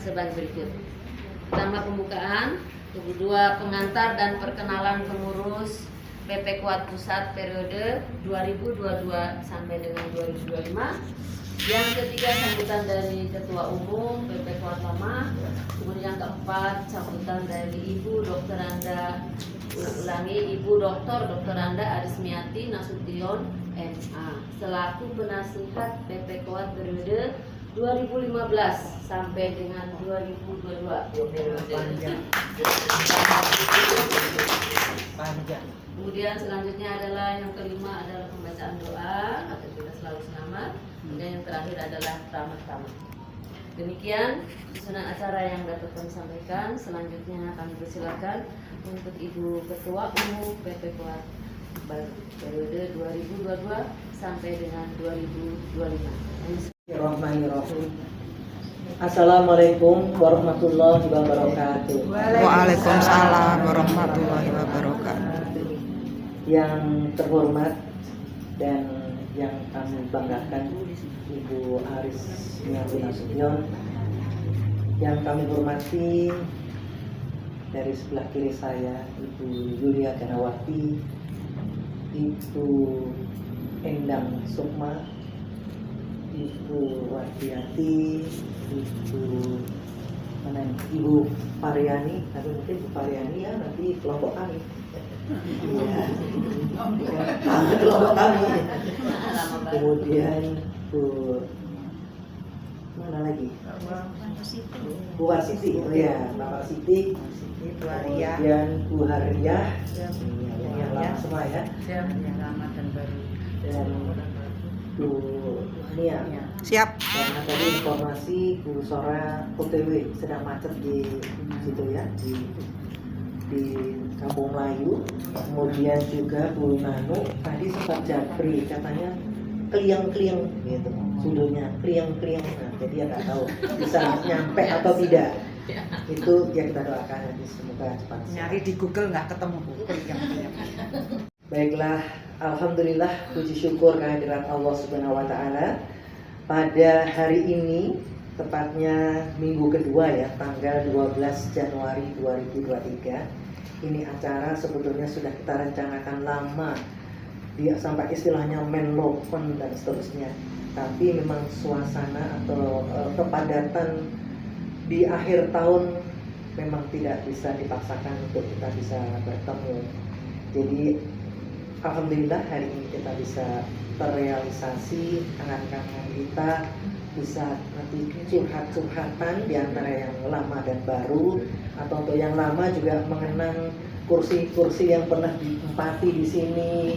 sebagai berikut. Pertama, pembukaan. Kedua, pengantar dan perkenalan pengurus PP Kuat Pusat periode 2022 sampai dengan 2025. Yang ketiga, sambutan dari Ketua Umum PP Kuat Lama. Kemudian yang keempat, sambutan dari Ibu Dr. Anda, Ibu Dr. Anda Arismiati Nasution MA selaku penasihat PP Kuat periode 2015 sampai dengan 2022. Panjang. Kemudian selanjutnya adalah yang kelima adalah pembacaan doa atau kita selalu selamat. Dan yang terakhir adalah tamat. Demikian susunan acara yang dapat kami sampaikan. Selanjutnya kami persilakan untuk Ibu Ketua Umum PP Kuat periode 2022 sampai dengan 2025. Bismillahirrahmanirrahim. Assalamualaikum warahmatullahi wabarakatuh. Waalaikumsalam warahmatullahi wabarakatuh. Yang terhormat dan yang kami banggakan Ibu Arismiati Nasution, yang kami hormati dari sebelah kiri saya Ibu Yulia Ganawati, Ibu Endang Sukma, Ibu Wardiati, Ibu Pariani, tapi mungkin Ibu Pariani ya nanti kelompok kami. Ya, kelompok kami. Kemudian Bu mana lagi? Bu Warsiti, oh ya, Bapak Siti, kemudian Bu Haria, yang lama semua ya, Yang lama dan baru. dan Bu Nia. Siap. Karena tadi informasi Bu Sora OTW sedang macet di situ ya, di Kampung Melayu. Kemudian juga Bu Nanu tadi sempat japri, katanya kliang-kliang gitu, sudutnya kliang-kliang. Nah, jadi ya nggak tahu bisa nyampe atau tidak. Itu yang kita doakan nanti semoga cepat. Nyari di Google nggak ketemu Bu. Baiklah, alhamdulillah, puji syukur kehadirat Allah Subhanahu wa taala. Pada hari ini, tepatnya minggu kedua ya, tanggal 12 Januari 2023. Ini acara sebetulnya sudah kita rencanakan lama. Dia sampai istilahnya menlopen dan seterusnya. Tapi memang suasana atau kepadatan di akhir tahun memang tidak bisa dipaksakan untuk kita bisa bertemu. Jadi alhamdulillah hari ini kita bisa terrealisasi, kangen-kangen kita bisa nanti curhat-curhatan di antara yang lama dan baru, atau untuk yang lama juga mengenang kursi-kursi yang pernah ditempati di sini,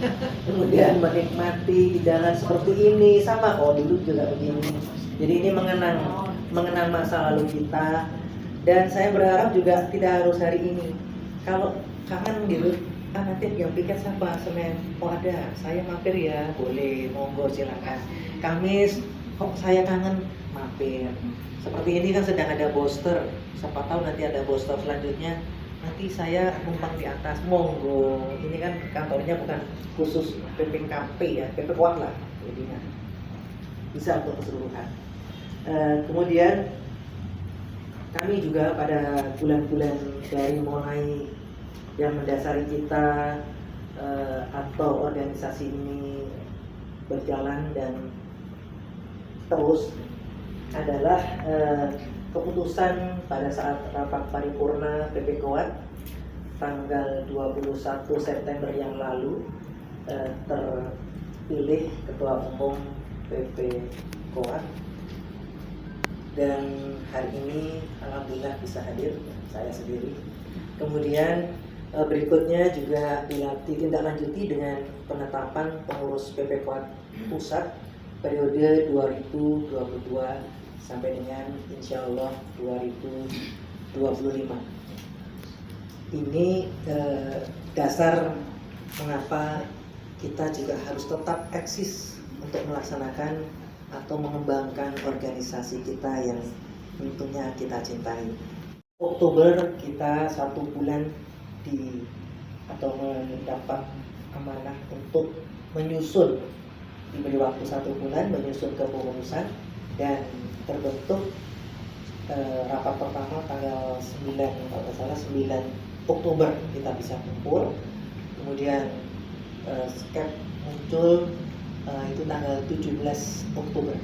kemudian menikmati hidangan seperti ini, sama kok dulu juga begini. Jadi ini mengenang masa lalu kita, dan saya berharap juga tidak harus hari ini. Kalau kangen gitu, nanti yang piket siapa? Senin, oh ada, saya mampir ya, boleh, monggo silakan. Kamis, kok saya kangen, mampir. Seperti ini kan sedang ada booster, siapa tahu nanti ada booster selanjutnya, nanti saya numpang di atas, monggo. Ini kan kantornya bukan khusus PPKP ya, PP Kuat lah, jadinya bisa untuk keseluruhan. Kemudian kami juga pada bulan-bulan dari mulai yang mendasari kita atau organisasi ini berjalan dan terus adalah keputusan pada saat rapat paripurna PP Kuat tanggal 21 September yang lalu, terpilih Ketua Umum PP Kuat, dan hari ini alhamdulillah bisa hadir saya sendiri. Kemudian berikutnya juga ditindaklanjuti dengan penetapan pengurus PP Kuat Pusat periode 2022 sampai dengan insya Allah 2025. Ini dasar mengapa kita juga harus tetap eksis untuk melaksanakan atau mengembangkan organisasi kita yang tentunya kita cintai. Oktober kita 1 bulan atau mendapat amanah untuk menyusun, diberi waktu 1 bulan menyusun kepengurusan dan terbentuk rapat pertama tanggal 9, kalau tidak salah 9 Oktober kita bisa kumpul. Kemudian skep muncul itu tanggal 17 Oktober.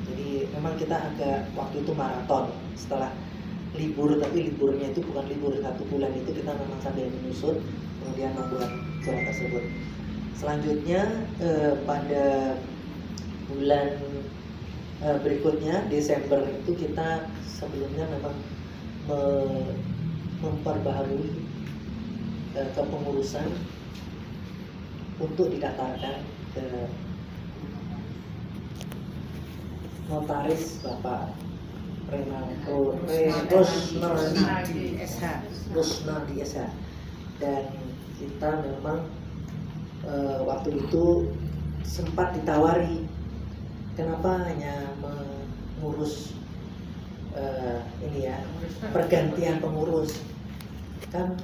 Jadi memang kita agak waktu itu maraton setelah libur, tapi liburnya itu bukan libur 1 bulan, itu kita memang sambil menyusun kemudian membuat surat tersebut. Selanjutnya pada bulan berikutnya Desember itu kita sebelumnya memang memperbaharui kepengurusan untuk didaftarkan ke notaris Bapak Rusnardi SH. Dan kita memang waktu itu sempat ditawari, kenapa hanya mengurus ini ya, pergantian pengurus, kan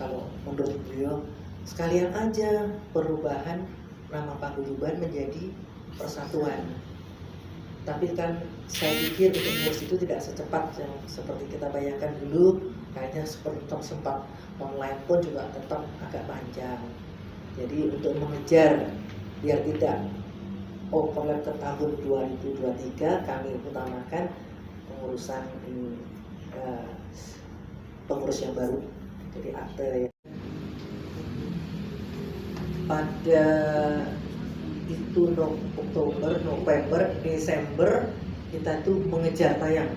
kalau menurut beliau sekalian aja perubahan nama paguyuban menjadi persatuan. Tapi kan saya pikir pengurus itu tidak secepat yang seperti kita bayangkan dulu, kayaknya sempat online pun juga tetap agak panjang. Jadi untuk mengejar biar tidak overlap ke tahun 2023, kami utamakan pengurusan ini, pengurus yang baru, jadi akte ya. Pada itu Oktober, November, Desember kita tuh mengejar tayang,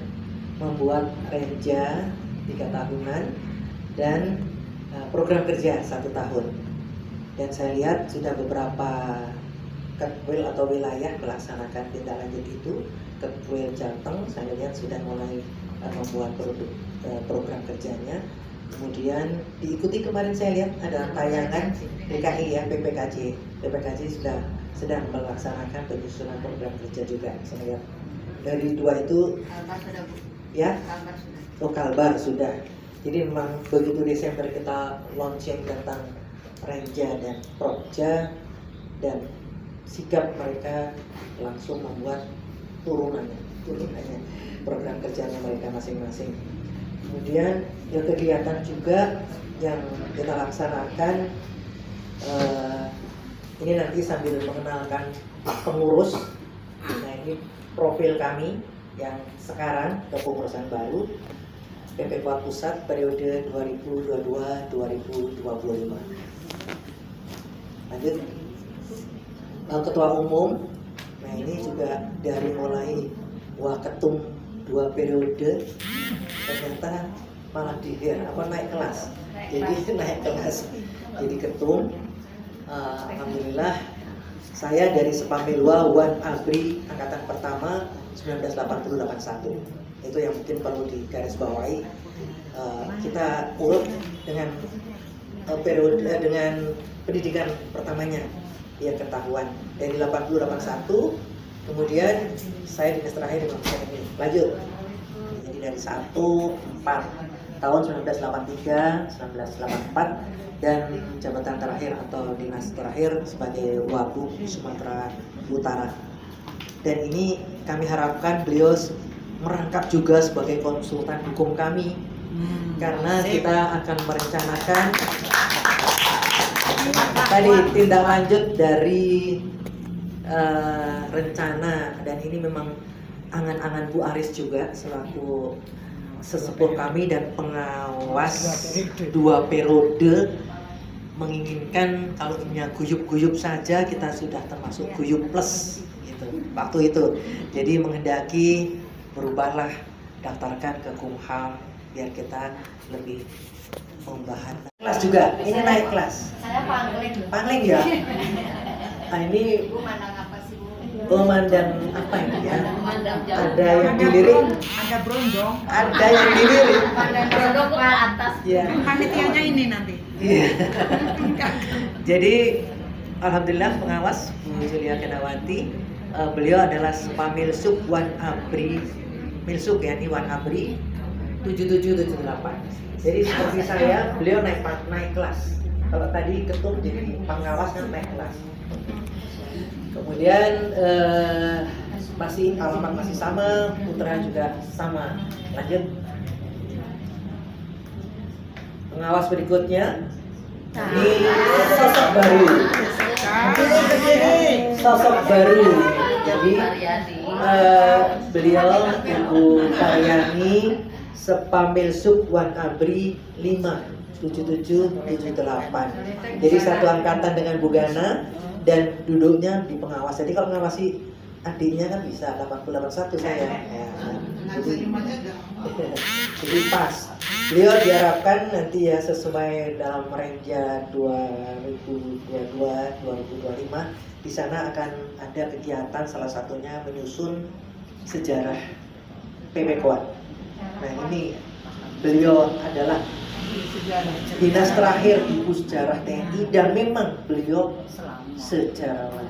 membuat renja 3 tahunan dan program kerja 1 tahun. Dan saya lihat sudah beberapa Ketwil atau wilayah melaksanakan tindak lanjut itu. Ketwil Jateng saya lihat sudah mulai membuat program kerjanya. Kemudian diikuti kemarin saya lihat ada tayangan DKI ya, PPKJ sudah sedang melaksanakan penyusunan program kerja juga. Saya lihat dari 2 itu ya, Kalbar sudah. Jadi memang begitu Desember kita launching tentang Renja dan Prokja, dan sikap mereka langsung membuat turunannya program kerjanya mereka masing-masing. Kemudian ya kegiatan juga yang kita laksanakan, ini nanti sambil mengenalkan pengurus. Nah ini profil kami yang sekarang kepengurusan baru PP Kuat Pusat periode 2022-2025. Lanjut, Ketua Umum. Nah ini juga dari mulai waketum 2 periode ternyata malah naik kelas. Jadi naik kelas jadi ketum. Alhamdulillah saya dari Sepamilwa Wan Abri angkatan pertama 1980-81. Itu yang mungkin perlu digarisbawahi. Kita urut dengan periode dengan pendidikan pertamanya biar ketahuan dari 80-81. Kemudian saya dinas terakhir di Malaysia ini. Lanjut. Jadi dari 1-4 tahun 1983, 1984 dan jabatan terakhir atau dinas terakhir sebagai Wabub Sumatera Utara. Dan ini kami harapkan beliau merangkap juga sebagai konsultan hukum kami, karena kita akan merencanakan tadi tindak lanjut dari rencana, dan ini memang angan-angan Bu Aris juga selaku sesepuh kami dan pengawas 2 periode menginginkan kalau punya guyup-guyup saja kita sudah termasuk guyup plus gitu waktu itu. Jadi menghendaki berubahlah, daftarkan ke Kumham biar kita lebih membahas kelas juga. Ini naik kelas. Saya Pangling ya. Nah ini Bu mandang apa sih Bu? memandang apa ini ya? Memandang jauh. Ada yang dilirik, Ada brondong. ada yang dilirik. Mandang jauh ke atas. Ya. Panitianya ini nanti. Iya. Jadi alhamdulillah pengawas Bu Julia Kedawati, beliau adalah Spamilsuk Wan Abri, Milsuk ya, ini Wan Abri 7778. Jadi seperti saya, beliau naik kelas. Kalau tadi ketum jadi pengawas kan naik kelas. Kemudian masih alamat masih sama, putra juga sama. Lanjut. Pengawas berikutnya ini sosok baru. Sosok baru. Jadi beliau Ibu Karyani Sepamilsuk Wan Abri 57778. Jadi satu angkatan dengan Bu Gana dan duduknya di pengawas. Jadi kalau ngawasi adiknya kan bisa 881 saya. Ya. Jadi pas. Beliau diharapkan nanti ya sesuai dalam range 2022-2025 di sana akan ada kegiatan salah satunya menyusun sejarah PP Kuat. Nah ini beliau adalah dinas terakhir di Pusjarah TNI dan memang beliau sejarawan,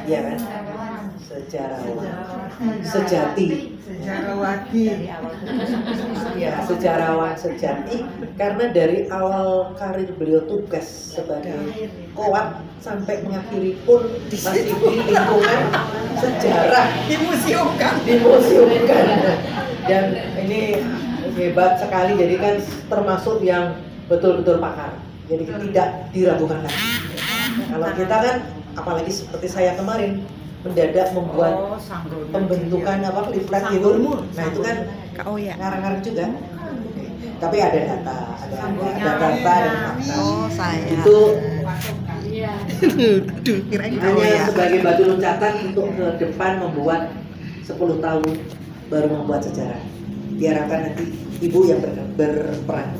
ya kan? Sejarawan, sejati, ya sejarawan sejati karena dari awal karir beliau tugas sebagai Koat sampai mengakhiri pun masih di lingkungan sejarah, dimuseumkan dan ini hebat sekali. Jadi kan termasuk yang betul-betul pakar. Jadi tidak diragukan lagi. Kalau kita kan, apalagi seperti saya kemarin, mendadak membuat pembentukan leaflet gitu. Nah itu kan ngarang-ngarang juga. Tapi ada data, ada data dan fakta. Itu hanya sebagai batu loncatan untuk ke depan membuat 10 tahun baru membuat sejarah. Diharapkan nanti ibu yang berperan.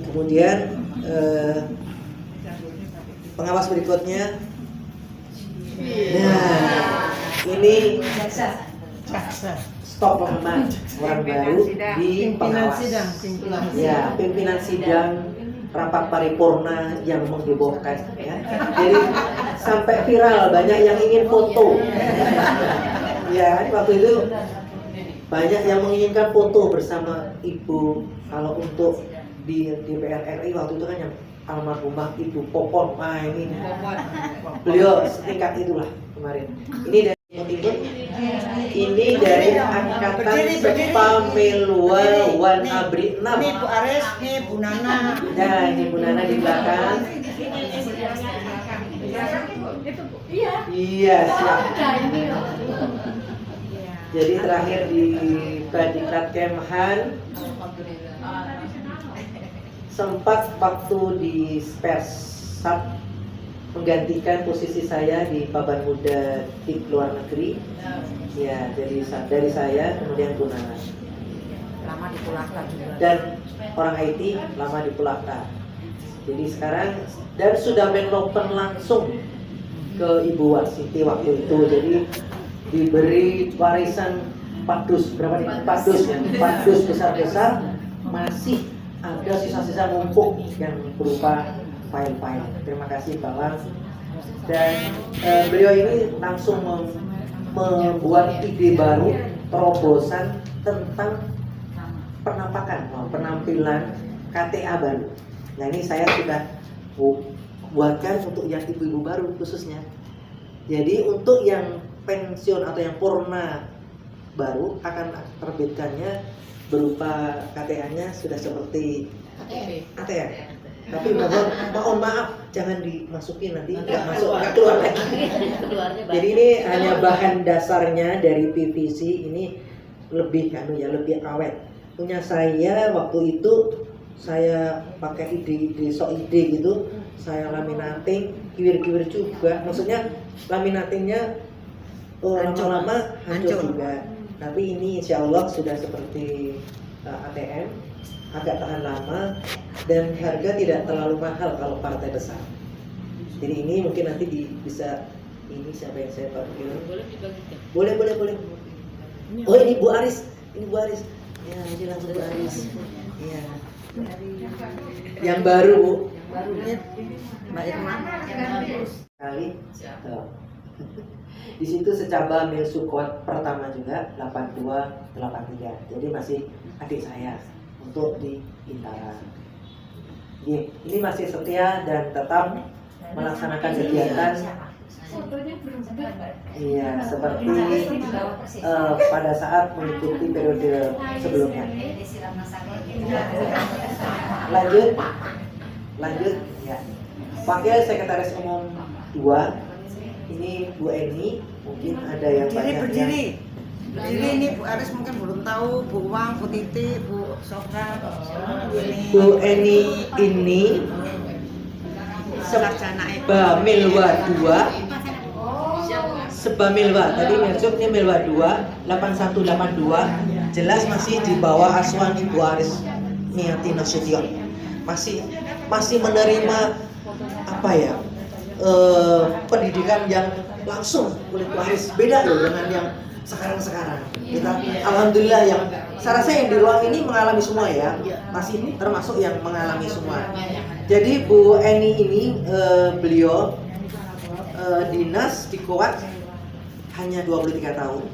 Kemudian pengawas berikutnya, nah ini stop Muhammad, orang baru di pengawas. Ya, pimpinan sidang rapat paripurna yang menghebohkan. Ya. Jadi sampai viral, banyak yang ingin foto. Ya, waktu itu banyak yang menginginkan foto bersama ibu. Kalau untuk di DPR RI waktu itu kan yang almarhumah Ibu Popon. Nah ini beliau setingkat itulah kemarin. Ini dari Timur, ini dari angkatan Sepamilwa Wan Abri 6. Ini Bu Aris, ini Bu Nana. Nah ini Bu Nana di belakang. Iya siap. Jadi terakhir di Badikat Kemhan sempat waktu di Persat menggantikan posisi saya di Paban Muda di luar negeri. Ya, jadi dari saya kemudian Bu Nana. Lama di Pulaka juga. Dan orang IT lama di Pulaka. Jadi sekarang dan sudah menlopen langsung ke Ibu Warsiti waktu itu. Jadi diberi warisan 4 dus, berapa nih? 4 dus ya, 4 dus besar-besar, masih ada sisa-sisa numpuk yang berupa file-file. Terima kasih Bang. Dan beliau ini langsung membuat ide baru, terobosan tentang penampilan KTA baru. Nah ini saya sudah buatkan untuk yang ibu-ibu baru khususnya. Jadi untuk yang pensiun atau yang purna baru akan terbitkannya berupa KTA-nya sudah seperti ATM. Tapi mohon maaf jangan dimasukin, nanti nggak masuk, nggak keluar lagi. Jadi ini hanya bahan dasarnya dari PVC, ini lebih lebih awet. Punya saya waktu itu saya pakai ide gitu, saya laminating, kiwir-kiwir juga. Maksudnya laminatingnya lama-lama hancur juga. Tapi ini insya Allah sudah seperti ATM, agak tahan lama dan harga tidak terlalu mahal kalau partai besar. Jadi ini mungkin nanti bisa ini siapa yang saya panggil? Boleh. Oh ini Bu Aris, Ya ini langsung Bu Aris. Iya. Yang baru Bu. Mbak Irma. Kali. Di situ secaba Milsukot pertama juga 8283. Jadi masih adik saya untuk di Bintara. Ini masih setia dan tetap melaksanakan kegiatan Iya, seperti pada saat mengikuti periode sebelumnya. Lanjut ya. Wakil Sekretaris Umum 2, ini Bu Eni, mungkin ada yang Berdiri ini Bu Aris mungkin belum tahu, Bu Wang, Bu Titi, Bu Sofra. Bu Eni ini Sebamilwa 2, tadi masuknya Milwa 2, 8182, jelas masih di bawah asuhan Ibu Aris Miati Nasution. Masih menerima apa ya? Pendidikan yang langsung oleh Bu Aris, beda loh dengan yang sekarang. Kita alhamdulillah yang saya rasa yang di ruang ini mengalami semua ya, masih termasuk yang mengalami semua. Jadi Bu Eni ini beliau dinas di Kuwait hanya 23 tahun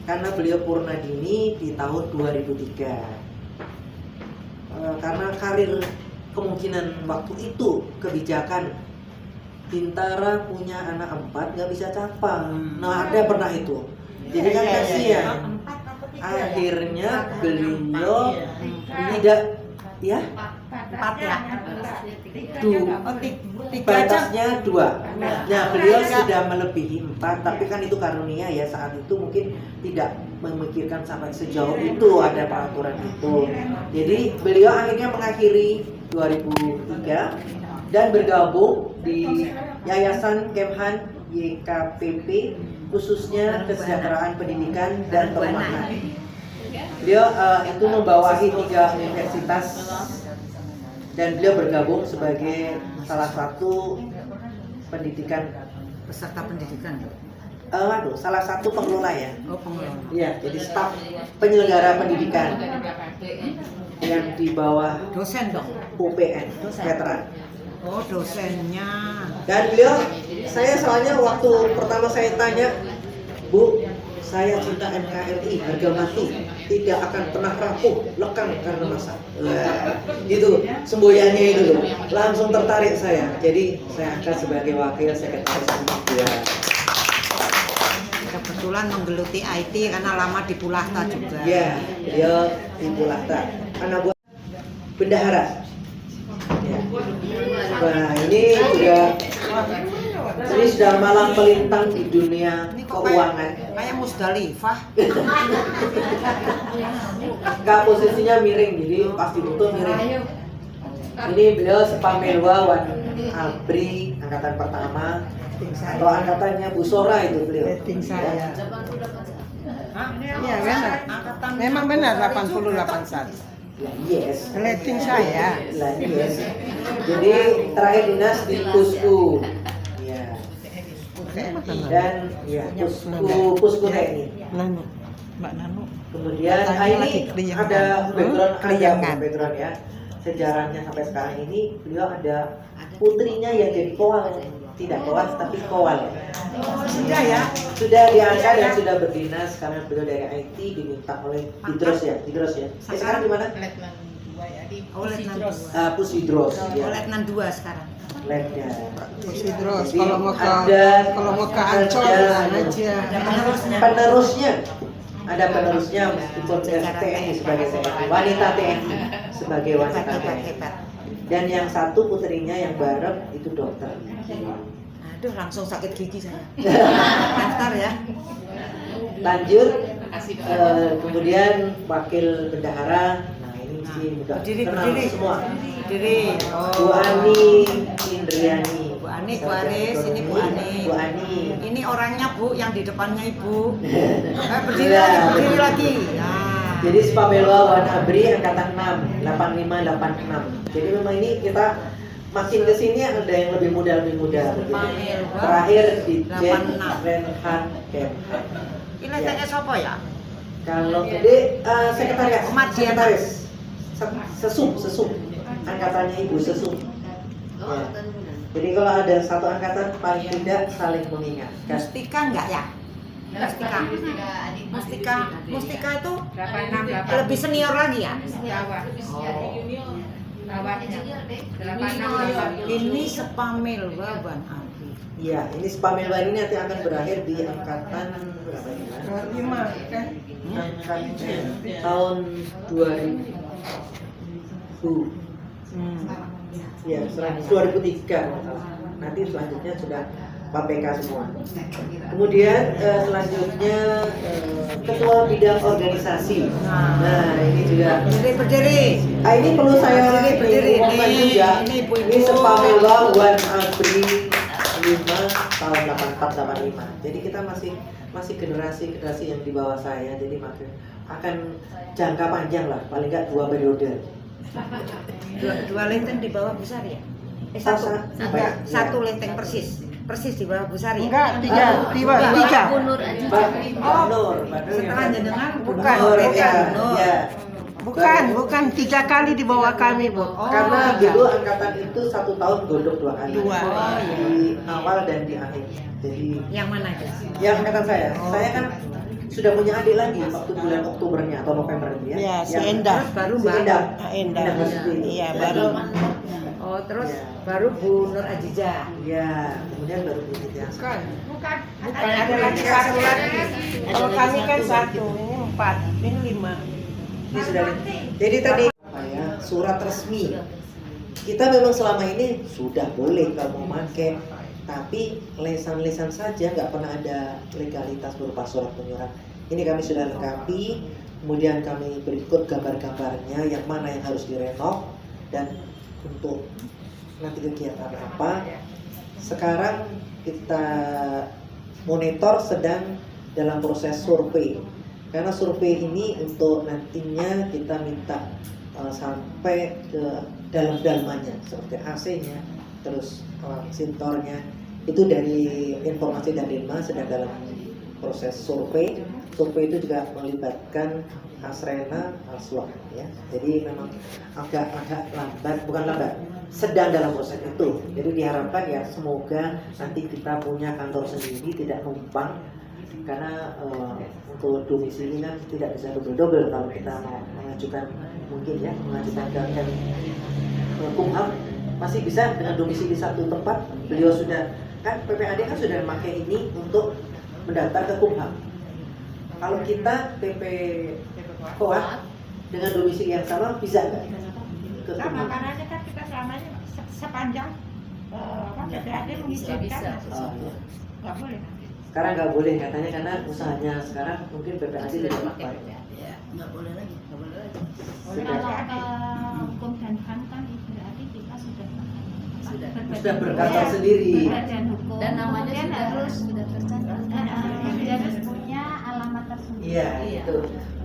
karena beliau purna dini di tahun 2003. Karena karir kemungkinan waktu itu kebijakan Bintara punya anak 4 nggak bisa capang. Nah ada pernah itu. Jadi kan kasihan. Akhirnya beliau tidak ya 4 ya. batasnya 2. Nah beliau sudah melebihi 4, tapi kan itu karunia ya, saat itu mungkin tidak memikirkan sampai sejauh itu ada peraturan itu. Jadi beliau akhirnya mengakhiri 2003 dan bergabung di Yayasan Kemhan YKPP, khususnya Kesejahteraan Pendidikan dan Perumahan. Beliau itu membawahi 3 universitas dan beliau bergabung sebagai salah satu Peserta pendidikan. Salah satu pengelola ya. Oh, pengelola. Iya, jadi staf penyelenggara pendidikan yang di bawah Dosen dong. UPN, veteran. Oh, dosennya. Dan beliau, saya soalnya waktu pertama saya tanya, Bu, saya cinta NKRI, harga mati, tidak akan pernah rapuh, lekang karena masa. Gitu, semboyannya itu loh. Langsung tertarik saya. Jadi saya angkat sebagai wakil sekretaris umum. Kebetulan menggeluti IT karena lama di Pulahta juga. Ya, beliau di Pulahta. Anak buah bendahara. Ya. Nah, ini sudah malang melintang di dunia keuangan. Kayak Musdalifah. Kak posisinya miring, jadi pasti butuh miring. Ini beliau Sepamilwa Wan Abri angkatan pertama, atau angkatannya Bu Sora itu beliau. Rating saya. Iya benar. Memang benar 8081. Yes. Rating saya. Lah yes. Jadi terakhir dinas di Pusku. Ya. Dan ya Pusku TNI. Nano. Mbak Nano. Kemudian ini ada background ya. Sejarahnya sampai sekarang ini beliau ada putrinya yang jadi kowal, tidak kowal tapi kowal. Sudah ya. Sudah diangkat dan sudah berdinas karena beliau dari IT diminta oleh Hidros ya. Sekarang di mana? Pusidros. Ya. Letnan 2 sekarang. Labnya. Pusidros. Jadi Kalau mau ke Ancol aja. Penerusnya. Ada penerusnya meskipun TNI sebagai wanita TNI sebagai wanita TNI. Dan yang satu putrinya yang bareng itu dokter. Aduh, langsung sakit gigi saya. Daftar ya. Lanjut, kemudian wakil bendahara. Nah ini sih udah kenal semua. Berdiri. Bu Ani Indriani. Bu Ani, Bu Aris, ini Bu Ani. Bu Ani. Ini orangnya Bu, yang di depannya Ibu. Berdiri lagi. Nah. Jadi Spamilwa Wan Abri angkatan 6, 8586. Jadi memang ini kita makin kesini ada yang lebih muda. Terakhir di Renhan Camp. Ini tanya siapa ya? Kalau jadi sekretaris, sesum, angkatannya Ibu Sesum. Ya. Jadi kalau ada satu angkatan paling tidak saling mengingat. Mustika enggak ya? Mustika itu lebih senior lagi ya? Ini Sepamilwa Wan Abri. Iya, ini Spamilwan ini nanti akan berakhir di angkatan berapa ini? 5 kan? Angkatan tahun 2000. Ya, 2003 kalau nggak salah. Nanti selanjutnya sudah KPK semua. Kemudian selanjutnya ketua bidang organisasi. Nah, ini juga. Berdiri. Ini perlu saya Berdiri. umumkan juga. Ini Spamilwan Wan Abri 5 tahun 84-85. Jadi kita masih generasi yang di bawah saya. Jadi akan jangka panjang lah, paling nggak 2 periode. Dua lenteng di bawah besar ya? Satu lenteng persis di bawah besar ya? Enggak, tiga. Bu Nur aja. Mbak Nur. Setelah jenengan Bukan, bukan 3 kali di bawah kami, Bu. Karena dulu angkatan itu 1 tahun godok 2 kali. Di awal dan di akhir. Jadi Yang mana itu? yang angkatan saya, saya kan sudah punya adik lagi waktu bulan Oktobernya atau November ya. Ya, si Yang- Endah. Baru si Endah. Endah. Iya, baru. Oh, terus baru Bu Nur Aziza. Ya, kemudian baru berikutnya. Bukan. Ada lagi satu lagi. Kalau kami kan 1, ini 4, ini 5. Ini sudah. Jadi tadi surat resmi. Kita memang selama ini sudah boleh kalau mau pakai, tapi lesan-lesan saja, nggak pernah ada legalitas berupa surat menyurat. Ini kami sudah lengkapi, kemudian kami berikut gambar-gambarnya yang mana yang harus direnov dan untuk nanti kegiatan apa. Sekarang kita monitor sedang dalam proses survei, karena survei ini untuk nantinya kita minta sampai ke dalam-dalamannya seperti AC-nya, terus sintornya. Itu dari informasi dari Dilma sedang dalam proses survei. Survei itu juga melibatkan Asrena, Aswah ya. Jadi memang agak lambat, bukan lambat, sedang dalam proses itu. Jadi diharapkan ya semoga nanti kita punya kantor sendiri, tidak numpang. Karena untuk domisili kan tidak bisa double-double kalau kita mau mengajukan, mungkin ya mengajukan ke Kumham masih bisa dengan domisili satu tempat. Beliau sudah kan PPAD kan sudah memakai ini untuk mendaftar ke Kumham. Kalau kita PP Koat dengan domisili yang sama bisa nggak ke Sama, Kumham? karena kan kita selamanya sepanjang PPAD mengizinkan, Oh, iya. nggak boleh. Sekarang nggak boleh katanya karena usahanya sekarang mungkin PPAD tidak pakai. Nggak boleh lagi. Sudah. Kalau hukum dan HAM kan berarti kita sudah Sudah berkantor sendiri. Badan hukum. Dan namanya Kemudian sudah tercatat. harus punya alamat tersendiri. Iya, itu.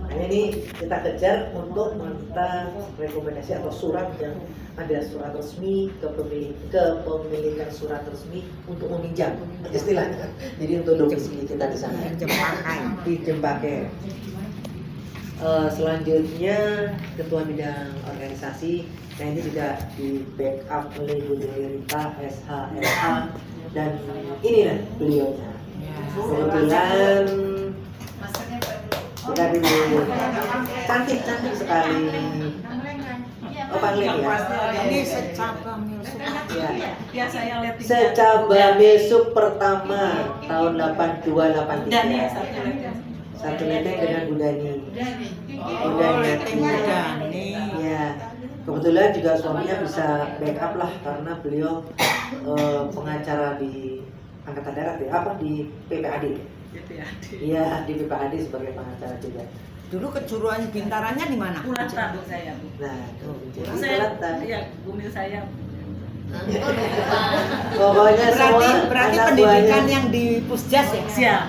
Nah, ini kita kejar untuk minta rekomendasi atau surat yang ada surat resmi kepemilikan surat resmi untuk meminjam istilahnya. Jadi untuk domisili kita di sana. Pinjam pakai. Selanjutnya ketua bidang organisasi. Nah ini juga di backup oleh Bu Rita SHLA dan inilah beliaunya. Kebetulan kita dulu cantik sekali. Oh Pangleng ya. Ini secabang Ya. Biasa yang lihat Secaba Mesuk pertama tahun 82-83. Satu leteng dengan Bu Dani. Bu Dani. Ya. Kebetulan juga suaminya bisa backup lah karena beliau pengacara di Angkatan Darat ya, apa di PPAD. Iya, di PPAD sebagai pengacara juga. Dulu kejuruan bintarannya di mana? Pulanta Bu saya Bu. Nah, itu jadi Saya Pulanta. iya bumil saya. Pokoknya semua Berarti anak pendidikan buahnya, yang di Pusjas ya? Siap.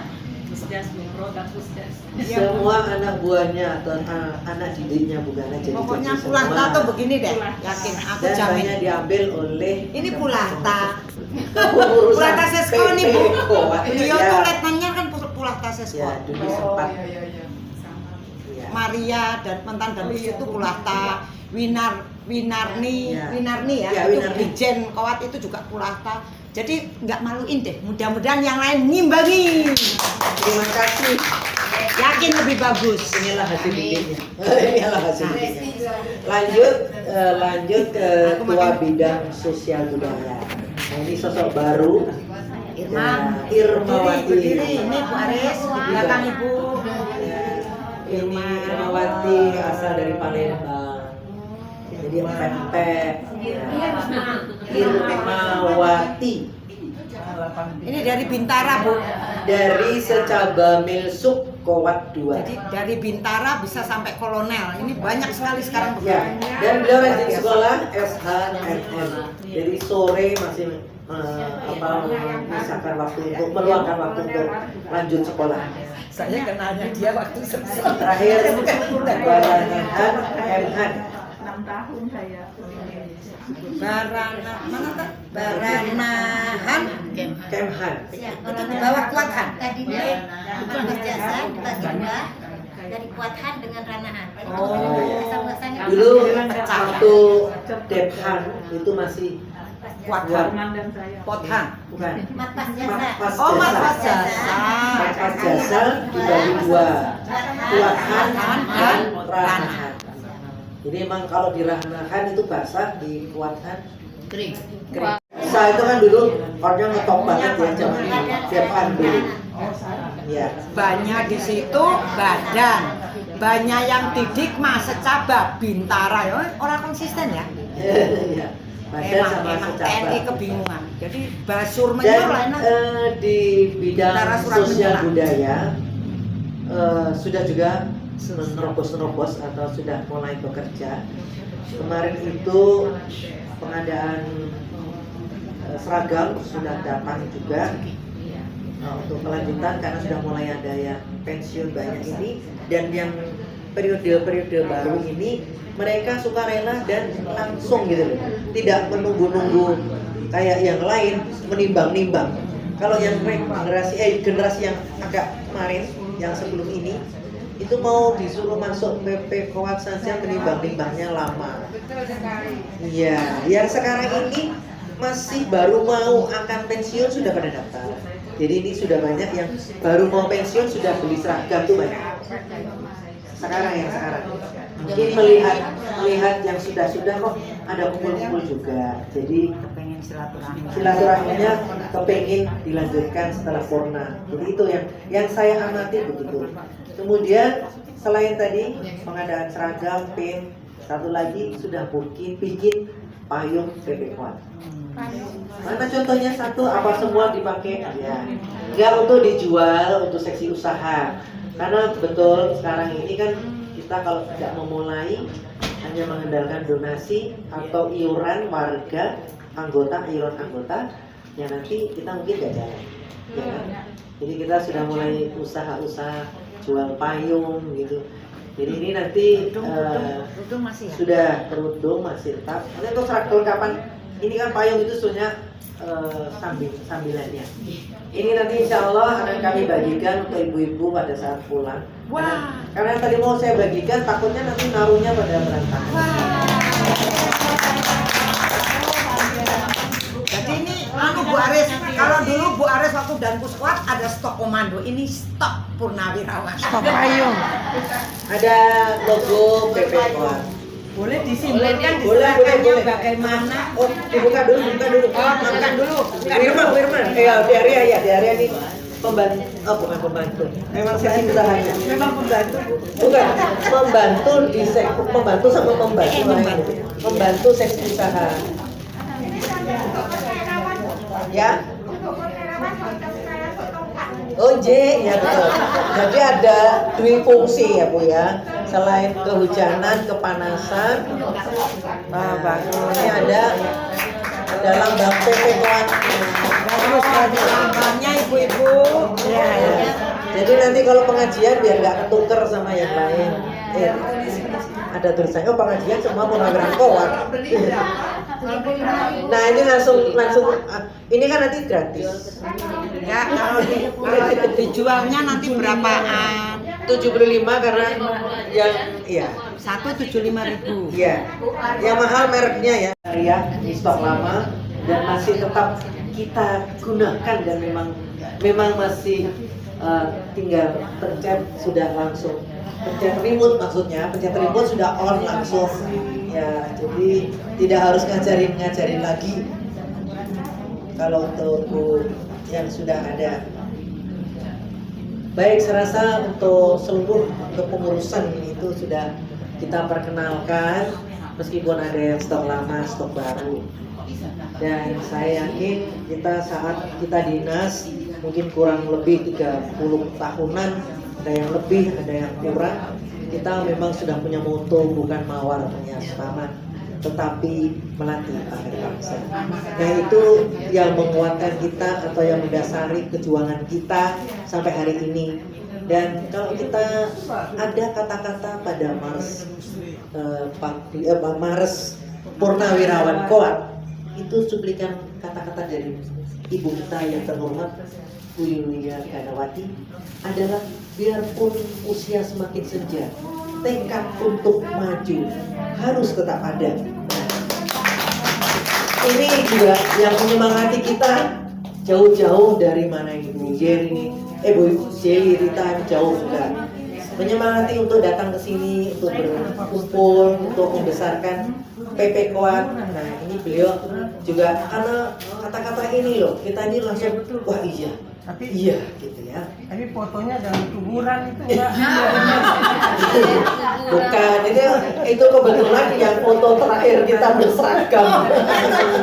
Pusjas Bu, produk Pusjas. semua anak buahnya atau anak didiknya bukan aja. Pokoknya dicuci Pulanta semua. tuh begini deh, Pulanta. yakin aku Dan jamin. banyak diambil oleh Ini Pulanta. kepengurusan Pulanta Seskon nih Bu. PP Koat. Beliau Ya. tuh letnanya kan Pulanta Ya, Seskon. dulu sempat. Ya. Maria dan mantan dan itu Pulanta. Winarni Ya. ya, Ya, itu Winarni. Dijen Kowat itu juga Pulanta. Jadi nggak maluin deh. Mudah-mudahan yang lain ngimbangi. Terima kasih. Yakin lebih bagus. Inilah hasil bikinnya. Inilah hasil bikinnya. Lanjut ke ketua bidang sosial budaya. Nah, ini sosok baru Irma, Irmawati. berdiri. Ini Bu Aris, di belakang Ibu. Ya, ini Irmawati asal dari Palembang. Jadi empek-empek. Ya. Irmawati Ini dari Bintara, Bu. dari Secaba Milsuk Kowat 2. Jadi dari Bintara bisa sampai kolonel. Ini banyak sekali sekarang Ya, dan beliau rajin sekolah SHMM. Jadi sore masih memisahkan waktu untuk meluangkan waktu untuk lanjut sekolah. Saya kenalnya dia waktu selesai. Terakhir Baranahan MH. 6 tahun saya. Mana kan? Baranahan Kemhan. itu di bawah Kuathan. Tadinya Mas Jasa dibagi dua dari Kuathan dengan Ranahan. Oh. Sama-sama Dulu waktu Dephan itu masih Kuathan. Komandan saya. Pothan. bukan Matpas Jasa. Oh, Matpas Jasa. Matpas Jasa dibagi dua, Kuathan dan Ranahan. Jadi emang kalau di Ranahan itu basah, di Kuathan Kering. kering. Saya itu kan dulu orangnya ngetop banget ya zaman Dephan dulu. Ya. Banyak di situ badan. Banyak yang didik mah secaba Bintara ya. Orang konsisten ya. Iya. Badan sama Emang secapa. TNI kebingungan. Jadi basur Dan menyor lah enak. di bidang Bintara Surat sosial Menyerang. budaya sudah juga menerobos atau sudah mulai bekerja. Kemarin itu pengadaan seragam sudah datang juga untuk kelanjutan karena sudah mulai ada yang pensiun banyak ini, dan yang periode baru ini mereka sukarela dan langsung gitu loh, tidak menunggu-nunggu kayak yang lain menimbang-nimbang. Kalau yang generasi yang agak kemarin yang sebelum ini itu mau disuruh masuk PP Kowat saja menimbang-nimbangnya lama. Iya, yang sekarang ini masih baru mau akan pensiun sudah pada daftar. Jadi ini sudah banyak yang baru mau pensiun sudah beli seragam tuh banyak. Sekarang mungkin melihat yang sudah kok ada kumpul-kumpul juga. Jadi Pengen silaturahminya kepengen dilanjutkan setelah Purna. Jadi itu yang saya amati begitu. Kemudian selain tadi pengadaan seragam, pin, satu lagi sudah bikin payung PP Kowat. Mana contohnya satu, apa semua dipakai? Ya, nggak untuk dijual, untuk seksi usaha. Karena betul sekarang ini kan kita kalau tidak memulai hanya mengandalkan donasi atau iuran warga iuran anggota, ya nanti kita mungkin nggak jalan. Ya kan? Jadi kita sudah mulai usaha-usaha jual payung gitu. Jadi ini nanti Rudung masih ya? sudah kerudung masih tetap. Nanti untuk kelengkapan ini kan payung itu sebenarnya sambilannya. Ini nanti insya Allah akan kami bagikan untuk ibu-ibu pada saat pulang. Wah. Karena yang tadi mau saya bagikan takutnya nanti naruhnya pada berantakan. Jadi ini Bu Aris, kalau dulu Bu Aris waktu dan Puskwat ada stok komando, ini stok Purnawirawan. Stok payung. Ada logo PP Kowat. Boleh disimbolkan Boleh. bagaimana? Oh, dibuka dulu. Oh, bukan dulu. Wirman. Di area ini bukan pembantu. Memang seksi usahanya. Memang pembantu. Bukan, membantu sama membantu. Membantu seksi usaha. Ya. Oh ya betul. Jadi ada dua fungsi ya Bu ya. Selain kehujanan, kepanasan, ini ada lambang PP Kowat. Bagus lambangnya ibu-ibu. Ya. Jadi nanti kalau pengajian biar nggak ketuker sama yang lain. Ada tulisannya pengajian semua Purnawirawan Kowat. Nah ini langsung ini kan nanti gratis. Ya, kalau dijualnya nanti berapaan? 75 karena yang iya. 175.000. Iya. Yang mahal mereknya ya. Di stok lama dan masih tetap kita gunakan dan memang masih tinggal pencet sudah langsung. Pencet remote maksudnya, pencet remote sudah on langsung. Ya, jadi tidak harus ngajarin lagi. Kalau untuk Bu yang sudah ada. Baik, saya rasa untuk seluruh kepengurusan itu sudah kita perkenalkan, meskipun ada yang stok lama, stok baru. Dan saya yakin kita saat kita dinas mungkin kurang lebih 30 tahunan, ada yang lebih, ada yang kurang. Kita memang sudah punya moto, bukan mawar menghias taman, tetapi melatih akhir bangsa. Nah, itu yang menguatkan kita atau yang mendasari perjuangan kita sampai hari ini. Dan kalau kita ada kata-kata pada Mars Purnawirawan Koat, itu cuplikan kata-kata dari ibu kita yang terhormat Bu Yulia Ganawati adalah biarpun usia semakin senja, tekad untuk maju harus tetap ada. Ini juga yang menyemangati kita jauh-jauh dari mana Ibu Jerry ini, Bu Jerry Rita jauh juga menyemangati untuk datang ke sini untuk berkumpul untuk membesarkan PP Koat. Nah, ini beliau juga karena kata-kata ini loh, kita ini langsung wah iya. Tapi Iya, gitu ya. Tapi fotonya dalam kuburan itu enggak. Bukan, itu kebetulan yang foto terakhir kita berseragam.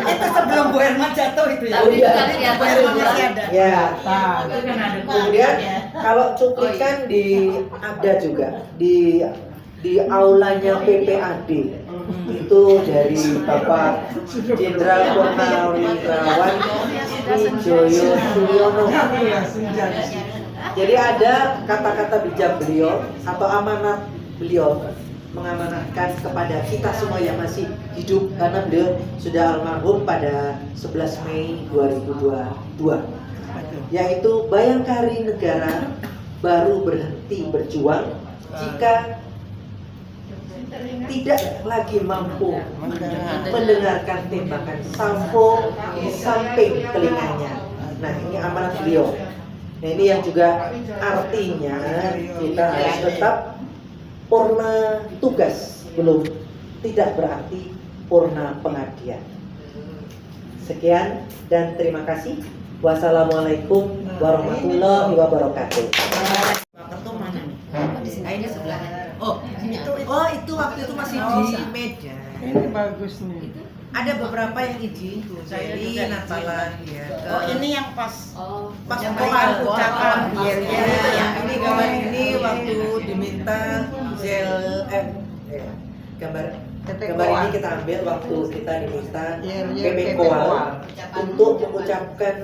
Itu sebelum Bu Erma jatuh itu ya. Oh, iya. Bu Erma masih ada. Ya. Kemudian kalau cuplikan ada juga di aulanya PPAD. Itu dari Bapak Jenderal Purnawirawan Wijoyo Suryono. Jadi ada kata-kata bijak beliau atau amanat beliau mengamanatkan kepada kita semua yang masih hidup, karena beliau sudah almarhum pada 11 Mei 2022, yaitu Bayangkari negara baru berhenti berjuang jika tidak lagi mampu mendengarkan tembakan sampo di samping telinganya. Nah, ini amanat beliau. Nah, ini yang juga artinya kita harus tetap purna tugas, belum tidak berarti purna pengabdian. Sekian dan terima kasih. Wassalamualaikum warahmatullahi wabarakatuh. Ini sebelah. itu waktu itu masih di Medan. Ini bagus nih. Ada beberapa yang izin tuh, jadi Natalan ya. Oh ini yang pas yang ucapan ya. Ini gambar ini waktu diminta Gambar PP ini Koat. kita ambil waktu kita diminta PP PP Koat untuk mengucapkan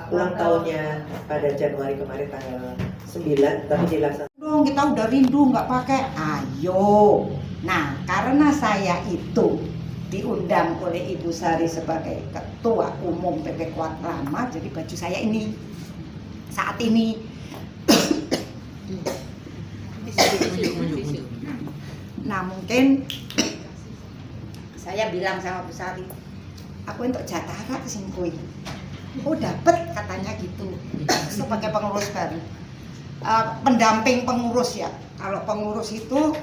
ulang tahunnya pada Januari kemarin tanggal 9, tapi dilaksanakan. Kita udah rindu nggak pakai, ayo. Nah, karena saya itu diundang oleh Ibu Sari sebagai Ketua Umum PP Koat lama, jadi baju saya ini saat ini. Nah, mungkin saya bilang sama Bu Sari, aku untuk jatah kesini kue. Oh dapet katanya gitu. Sebagai pengurus baru, pendamping pengurus ya. Kalau pengurus itu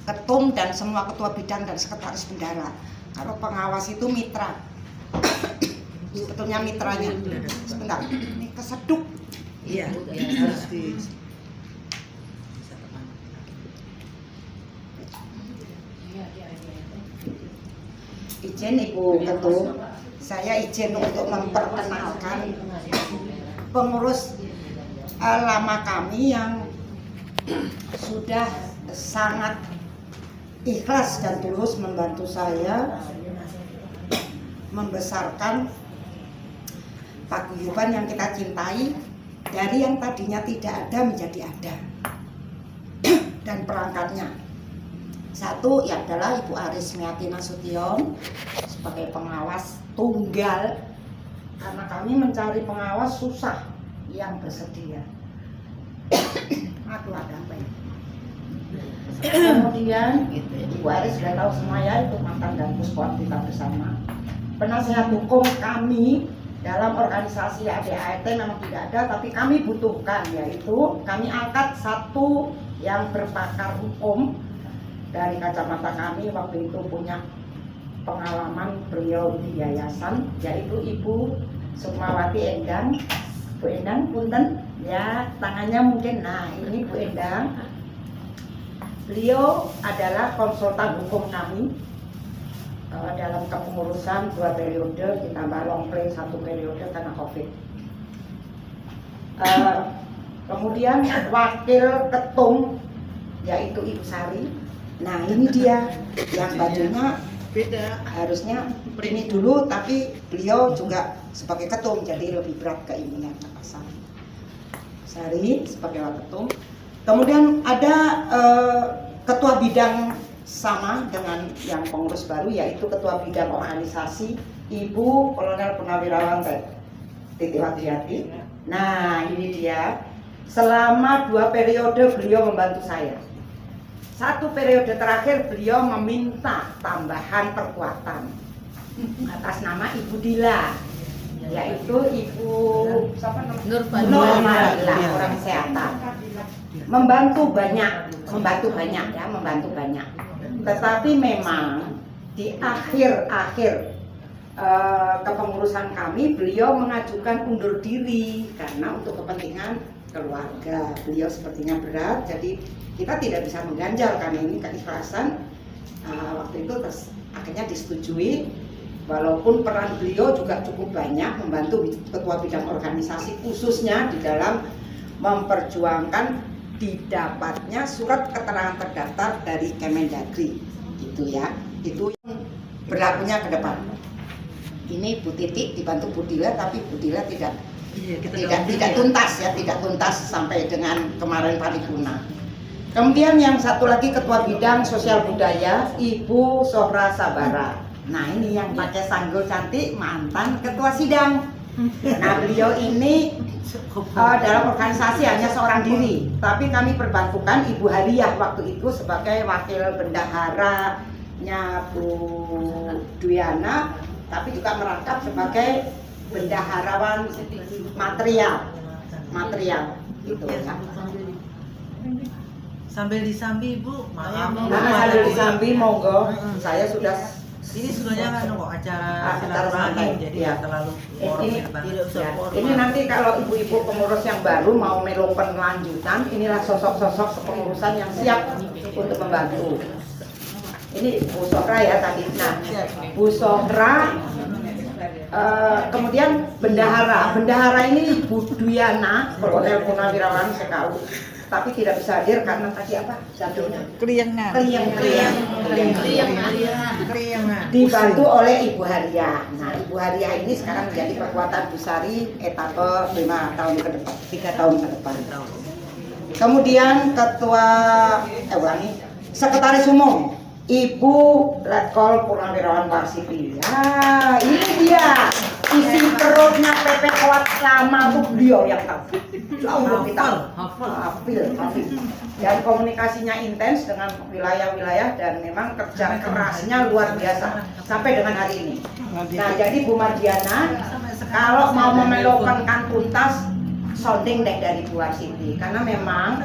ketum dan semua ketua bidang dan sekretaris bendara. Kalau pengawas itu mitra. Sebetulnya mitranya. Sebentar, ini keseduk. Iya, harus di Izin Ibu Ketum, saya izin untuk memperkenalkan pengurus lama kami yang sudah sangat ikhlas dan tulus membantu saya membesarkan paguyuban yang kita cintai, dari yang tadinya tidak ada menjadi ada. Dan perangkatnya satu ya adalah Ibu Arismiati Nasution sebagai pengawas tunggal, karena kami mencari pengawas susah yang bersedia. Aduh ada apa ya? Kemudian Ibu Aris sudah tahu semua ya, itu mantan dan puspon kita bersama. Penasehat hukum kami dalam organisasi ADART memang tidak ada, tapi kami butuhkan, yaitu kami angkat satu yang berpakar hukum dari kacamata kami, waktu itu punya pengalaman beliau di yayasan, yaitu Ibu Sukmawati Endang. Bu Endang, punten ya, tangannya mungkin. Nah, ini Bu Endang. Beliau adalah konsultan hukum kami dalam kepengurusan 2 periode ditambah long play 1 periode karena COVID. Kemudian wakil ketum yaitu Ibu Sari. Nah, ini dia yang bajunya beda, harusnya ini dulu, tapi beliau juga sebagai ketum jadi lebih berat ke ini yang Pak Sari sebagai wakil ketum. Kemudian ada ketua bidang sama dengan yang pengurus baru, yaitu ketua bidang organisasi Ibu Kolonel Purnawirawan Titi Wadriati. Nah, ini dia. Selama 2 periode beliau membantu saya. 1 periode terakhir beliau meminta tambahan perkuatan atas nama Ibu Dila, yaitu Ibu Nurfadila, orang kesehatan. Membantu banyak. Tetapi memang di akhir kepengurusan kami beliau mengajukan undur diri karena untuk kepentingan keluarga. Beliau sepertinya berat, jadi kita tidak bisa mengganjal karena ini keikhlasan. Waktu itu akhirnya disetujui, walaupun peran beliau juga cukup banyak membantu ketua bidang organisasi, khususnya di dalam memperjuangkan didapatnya surat keterangan terdaftar dari Kemendagri, gitu ya. Itu yang berlakunya ke depan. Ini Bu Titik dibantu Bu Dila, tapi Bu Dila tidak tuntas sampai dengan kemarin paripurna. Kemudian yang satu lagi ketua bidang sosial budaya Ibu Sohra Sabara. Nah, ini yang pakai sanggul cantik, mantan ketua sidang. Nah, beliau ini dalam organisasi hanya seorang diri, tapi kami perbantukan Ibu Hariah waktu itu sebagai wakil bendaharanya Bu Duyana, tapi juga merangkap sebagai bendaharawan material gitu ya. Sambil disambi Bu, maaf. Sambil disambi monggo. Saya sudah ini sebenarnya kan kok acara silaturahmi, jadi ya. Terlalu ini nanti kalau ibu-ibu pengurus yang baru mau melu lanjutan, inilah sosok-sosok kepengurusan yang siap untuk membantu. Ini Bu Sohra ya tadi. Nah, Bu Sohra, kemudian bendahara ini Bu Duyana, Kolonel Purnawirawan SKU, tapi tidak bisa hadir karena tadi apa jatuhnya? Kriengan. Dibantu oleh Ibu Hariah. Nah, Ibu Hariah ini sekarang menjadi kekuatan Bu Sari etape 3 tahun ke depan. Kemudian ketua sekretaris umum Ibu Letkol Purnawirawan Warsiti. Ah, ini dia isi perutnya PP Kuat selama tuh beliau yang tahu. Hafil. Dan komunikasinya intens dengan wilayah-wilayah dan memang kerja kerasnya luar biasa sampai dengan hari ini. Nah, jadi Bu Mardiana kalau mau memelokkan tuntas sounding deh dari Bu Warsiti, karena memang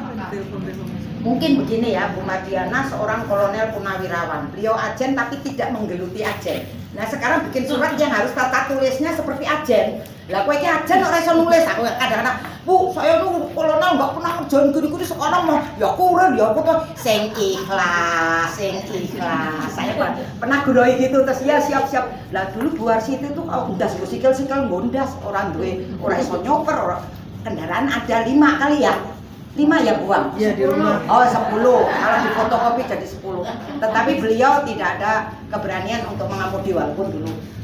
mungkin begini ya, Bu Mardiana seorang kolonel purnawirawan, beliau ajen tapi tidak menggeluti ajen. Nah, sekarang bikin surat yang harus tata tulisnya seperti ajen. Lah kowe iki ajen ora iso nulis. Aku kadang-kadang, Bu, saya tuh kolonel nggak pernah ngerjain gini-gini, sekarang mau ya kuren ya aku tuh sing ikhlas. Saya pernah guroi gitu, terus ya siap-siap. Lah dulu Bu Warsiti tuh kalau ndas sikil-sikil ngondas, orang duwe ora iso nyoper, ora kendaraan ada 5 kali ya. 5 ya buang? Iya di rumah. Oh 10, kalau di fotokopi jadi 10. Tetapi beliau tidak ada keberanian untuk mengemudi, walaupun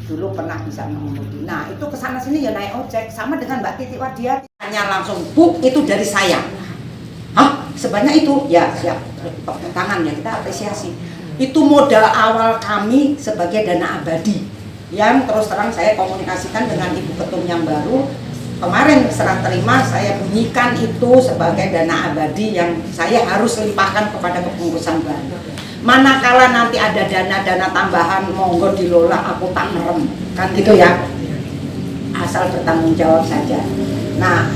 dulu pernah bisa mengemudi. Nah itu kesana sini ya naik ojek, sama dengan Mbak Titi Wadriati. Hanya langsung, Bu itu dari saya. Hah? Sebanyak itu? Ya siap, tepuk tangan ya, kita apresiasi. Itu modal awal kami sebagai dana abadi, yang terus terang saya komunikasikan dengan Ibu Ketum yang baru. Kemarin serah terima saya bunyikan itu sebagai dana abadi yang saya harus limpahkan kepada kepengurusan baru. Manakala nanti ada dana-dana tambahan, monggo dilola, aku tak merem, kan gitu ya. Asal bertanggung jawab saja. Nah,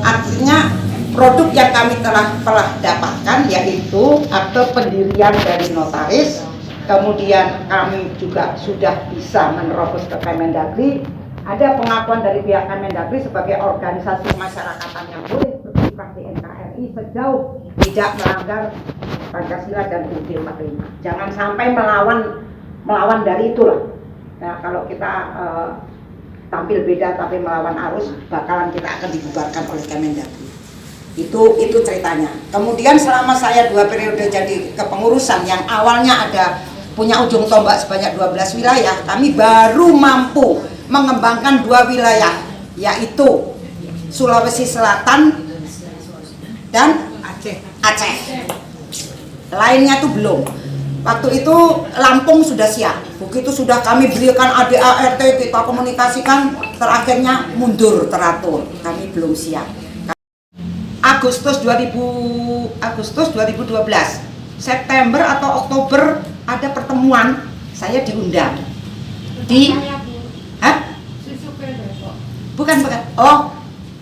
artinya produk yang kami telah dapatkan yaitu akte pendirian dari notaris. Kemudian kami juga sudah bisa menerobos ke Kemendagri. ada pengakuan dari pihak Kemendagri sebagai organisasi masyarakatan yang boleh berkiprah di NKRI sejauh tidak melanggar Pancasila dan UUD 45. Jangan sampai melawan dari itulah. Nah, kalau kita tampil beda tapi melawan arus, bakalan kita akan dibubarkan oleh Kemendagri. Itu ceritanya. Kemudian selama saya 2 periode jadi kepengurusan yang awalnya ada punya ujung tombak sebanyak 12 wilayah, kami baru mampu mengembangkan 2 wilayah, yaitu Sulawesi Selatan dan Aceh. Lainnya tuh belum. Waktu itu Lampung sudah siap. Begitu sudah kami berikan ADART, kita komunikasikan, terakhirnya mundur teratur. Kami belum siap. Agustus 2012, September atau Oktober ada pertemuan, saya diundang di bukan oh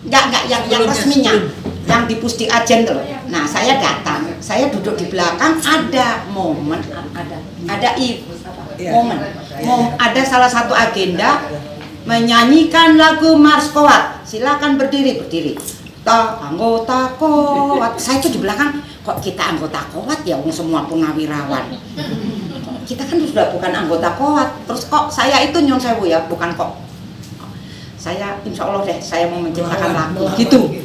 enggak yang resminya, yang di Pusdi Ajen tuh. Nah, saya datang, saya duduk di belakang, ada momen, ada salah satu agenda menyanyikan lagu Mars Kowat. Silakan berdiri. Anggota Kowat. Saya itu di belakang, kok kita anggota Kowat ya, semua purnawirawan. Kita kan sudah bukan anggota Kowat. Terus kok saya itu nyon sewu ya, bukan kok. Saya insya Allah deh, saya mau menciptakan lagu gitu.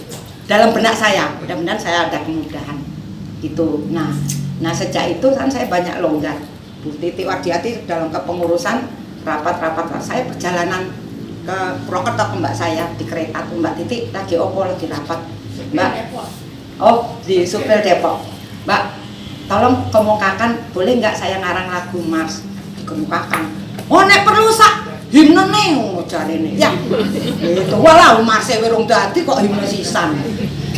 Dalam benak saya, mudah-mudahan saya ada kemudahan gitu. Nah sejak itu kan saya banyak longgar. Bu Titi Wardiati dalam kepengurusan rapat, saya perjalanan ke Purwokerto ke mbak saya di kereta tuh, Mbak Titi lagi lagi rapat, Mbak. Oh, di Supel Depok. Mbak, tolong kemukakan, boleh nggak saya ngarang lagu Mars? Dikemukakan. Oh, nek perlu sak himne nih, cari nih. Ya, itu walau Mars werung dadi kok himne sisan.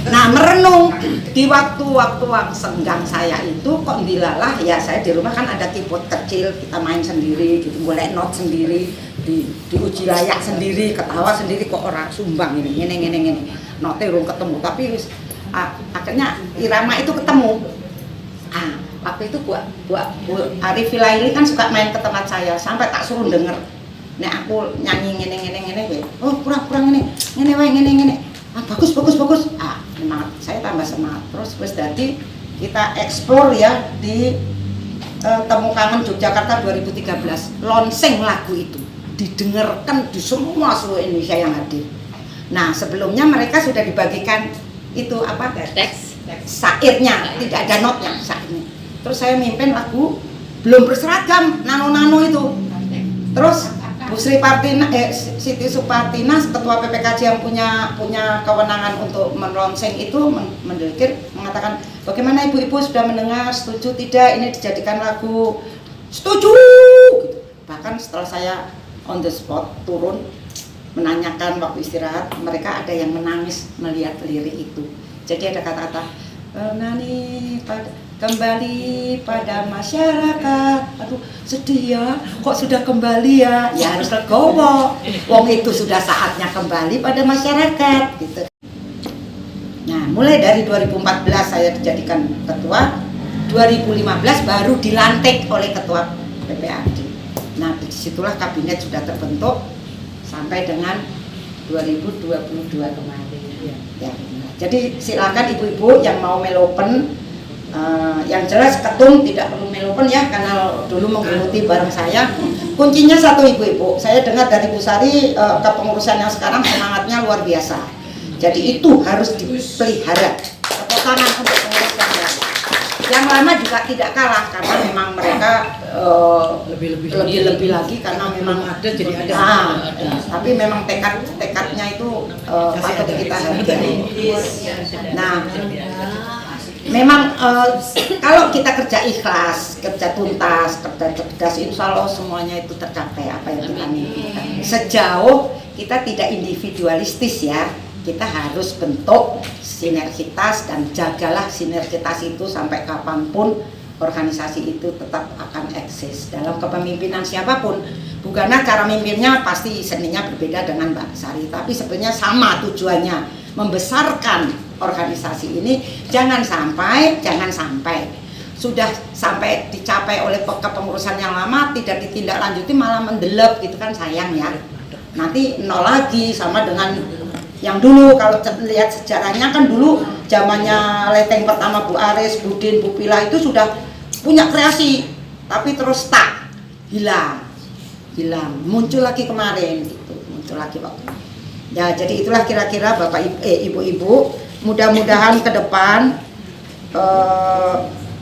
Nah, merenung di waktu-waktu senggang saya itu kok dilalah ya, saya di rumah kan ada keyboard kecil, kita main sendiri gitu, boleh note sendiri, diuji layak sendiri, ketawa sendiri, kok orang sumbang ini note urung ketemu, tapi akhirnya irama itu ketemu. Waktu itu Bu Arif Filaili kan suka main ke tempat saya, sampai tak suruh denger. Nek aku nyanyi ngene, oh kurang ini, ngene. Bagus. Semangat, saya tambah semangat. Terus dadi kita explore ya di Temu Kangen Yogyakarta 2013, launching lagu itu didengarkan di semua seluruh Indonesia yang hadir. Nah, sebelumnya mereka sudah dibagikan itu apa? Teks syairnya, tidak ada notnya syairnya. Terus saya mimpin lagu belum berseragam, nano itu. Terus Bu Sri Partina, Siti Supartina, ketua PPKJ yang punya kewenangan untuk melonseng itu mendelikir, mengatakan bagaimana ibu-ibu sudah mendengar, setuju tidak ini dijadikan lagu? Setuju. Bahkan setelah saya on the spot turun menanyakan waktu istirahat, mereka ada yang menangis melihat lirik itu. Jadi ada kata-kata kembali pada masyarakat. Aduh, sedih ya, kok sudah kembali ya? Ya harus legowo. Wong itu sudah saatnya kembali pada masyarakat gitu. Nah, mulai dari 2014 saya dijadikan ketua, 2015 baru dilantik oleh ketua PPAD. Nah, disitulah kabinet sudah terbentuk sampai dengan 2022 kemarin. Ya. Jadi silakan ibu-ibu yang mau melopen. Yang jelas ketum tidak perlu melopen ya, karena dulu menggeluti bareng saya. Kuncinya satu ibu-ibu, saya dengar dari Bu Sari kepengurusan yang sekarang semangatnya luar biasa. Jadi itu harus dipelihara. Tepuk tangan untuk pengurus yang lama juga tidak kalah, karena memang mereka lebih lagi karena memang ada jadi ada. Tapi memang tekadnya itu patut kita hargai. Nah, memang kalau kita kerja ikhlas, kerja tuntas, kerja cerdas, insya Allah semuanya itu tercapai apa yang kita inginkan. Sejauh kita tidak individualistis ya, kita harus bentuk sinergitas dan jagalah sinergitas itu sampai kapanpun organisasi itu tetap akan eksis dalam kepemimpinan siapapun. Bukanlah cara mimpinnya pasti seninya berbeda dengan Mbak Sari, tapi sebenarnya sama tujuannya, membesarkan organisasi ini. Jangan sampai sudah sampai dicapai oleh kepengurusan yang lama tidak ditindaklanjuti malah mendelep, gitu kan sayang ya. nanti nol lagi sama dengan yang dulu. Kalau lihat sejarahnya kan dulu zamannya Leteng pertama Bu Aris, Bu Din, Bu Pila itu sudah punya kreasi, tapi terus tak hilang, muncul lagi kemarin gitu, muncul lagi waktu. Ya jadi itulah kira-kira Bapak Ibu-ibu, mudah-mudahan ke depan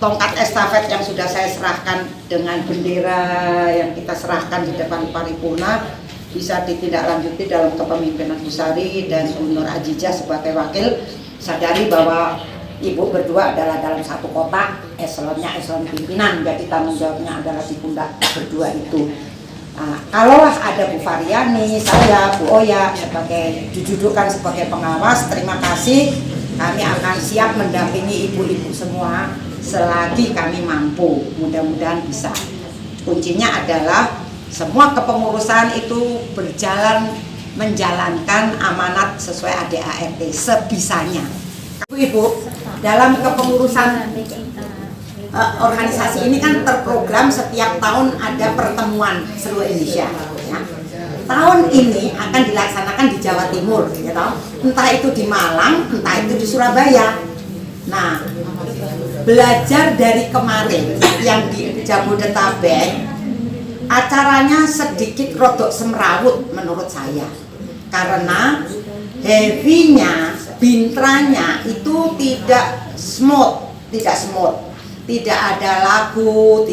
tongkat estafet yang sudah saya serahkan dengan bendera yang kita serahkan di depan paripurna bisa ditindaklanjuti dalam kepemimpinan Bu Sari dan Bu Nur Ajijah sebagai wakil. Sadari bahwa Ibu berdua adalah dalam satu kotak, eselonnya eselon pimpinan, jadi tanggung jawabnya adalah di pundak berdua itu. Nah, kalaulah ada Bu Variani, saya, Bu Oya sebagai didudukan sebagai pengawas, terima kasih. Kami akan siap mendampingi ibu-ibu semua selagi kami mampu, mudah-mudahan bisa. Kuncinya adalah semua kepengurusan itu berjalan menjalankan amanat sesuai ADART sebisanya. Ibu, dalam kepengurusan organisasi ini kan terprogram setiap tahun ada pertemuan seluruh Indonesia. Ya. Tahun ini akan dilaksanakan di Jawa Timur, ya toh? Entah itu di Malang, entah itu di Surabaya. Nah, belajar dari kemarin yang di Jabodetabek, acaranya sedikit rodok semrawut menurut saya, karena heavy-nya, bintranya itu tidak smooth, tidak ada lagu